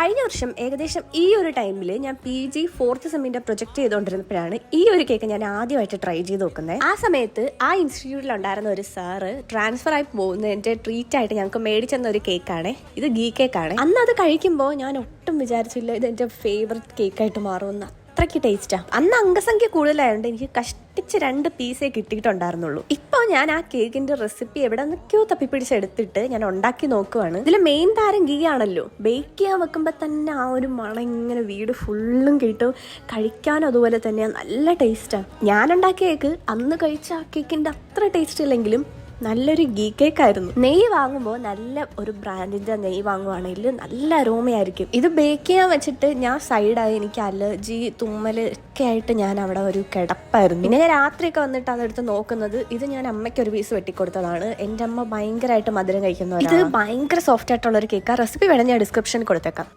കഴിഞ്ഞ വർഷം ഏകദേശം ഈ ഒരു ടൈമിൽ ഞാൻ PG 4th സെമ്മിന്റെ പ്രൊജക്ട് ചെയ്തുകൊണ്ടിരുന്നപ്പോഴാണ് ഈ ഒരു കേക്ക് ഞാൻ ആദ്യമായിട്ട് ട്രൈ ചെയ്ത് നോക്കുന്നത്. ആ സമയത്ത് ആ ഇൻസ്റ്റിറ്റ്യൂട്ടിൽ ഉണ്ടായിരുന്ന ഒരു സാറ് ട്രാൻസ്ഫർ ആയി പോകുന്നതിന്റെ ട്രീറ്റ് ആയിട്ട് ഞങ്ങൾക്ക് മേടിച്ചെന്ന ഒരു കേക്കാണ് ഇത്. ഗീ കേക്കാണ്. അന്ന് അത് കഴിക്കുമ്പോൾ ഞാൻ ഒട്ടും വിചാരിച്ചില്ല ഇത് എന്റെ ഫേവററ്റ് കേക്കായിട്ട് മാറുമെന്ന്. അത്രയ്ക്ക് ടേസ്റ്റാ. അന്ന് അംഗസംഖ്യ കൂടുതലായതുകൊണ്ട് എനിക്ക് കഷ്ടിച്ച് 2 പീസേ കിട്ടിയിട്ടുണ്ടായിരുന്നുള്ളൂ. ഇപ്പോൾ ഞാൻ ആ കേക്കിന്റെ റെസിപ്പി എവിടെ നിന്നൊക്കെയോ തപ്പിപ്പിടിച്ചെടുത്തിട്ട് ഞാൻ ഉണ്ടാക്കി നോക്കുവാണ്. ഇതിൽ മെയിൻ താരം ഗീ ആണല്ലോ. ബേക്ക് ചെയ്യാൻ വെക്കുമ്പോൾ തന്നെ ആ ഒരു മണം ഇങ്ങനെ വീട് ഫുള്ളും കിട്ടും. കഴിക്കാനും അതുപോലെ തന്നെ നല്ല ടേസ്റ്റാണ്. ഞാൻ ഉണ്ടാക്കിയ കേക്ക് അന്ന് കഴിച്ച ആ കേക്കിന്റെ അത്ര ടേസ്റ്റ് ഇല്ലെങ്കിലും നല്ലൊരു ഗീ കേക്കായിരുന്നു. നെയ്യ് വാങ്ങുമ്പോൾ നല്ല ഒരു ബ്രാൻഡിന്റെ നെയ്യ് വാങ്ങുവാണെങ്കിൽ നല്ല അരോമയായിരിക്കും. ഇത് ബേക്ക് ചെയ്യാൻ വെച്ചിട്ട് ഞാൻ സൈഡായി എനിക്ക് അലർജി തുമ്മല് ഒക്കെ ആയിട്ട് ഞാൻ അവിടെ ഒരു കിടപ്പായിരുന്നു. പിന്നെ ഞാൻ രാത്രിയൊക്കെ വന്നിട്ട് അതെടുത്ത് നോക്കുന്നത്. ഇത് ഞാൻ അമ്മയ്ക്ക് ഒരു പീസ് വെട്ടിക്കൊടുത്തതാണ്. എൻ്റെ അമ്മ ഭയങ്കരമായിട്ട് മധുരം കഴിക്കുന്നവരാണ്. ഇത് ഭയങ്കര സോഫ്റ്റ് ആയിട്ടുള്ള ഒരു കേക്കാണ്. റെസിപ്പി വേണം ഞാൻ ഡിസ്ക്രിപ്ഷനിൽ കൊടുത്തേക്കാം.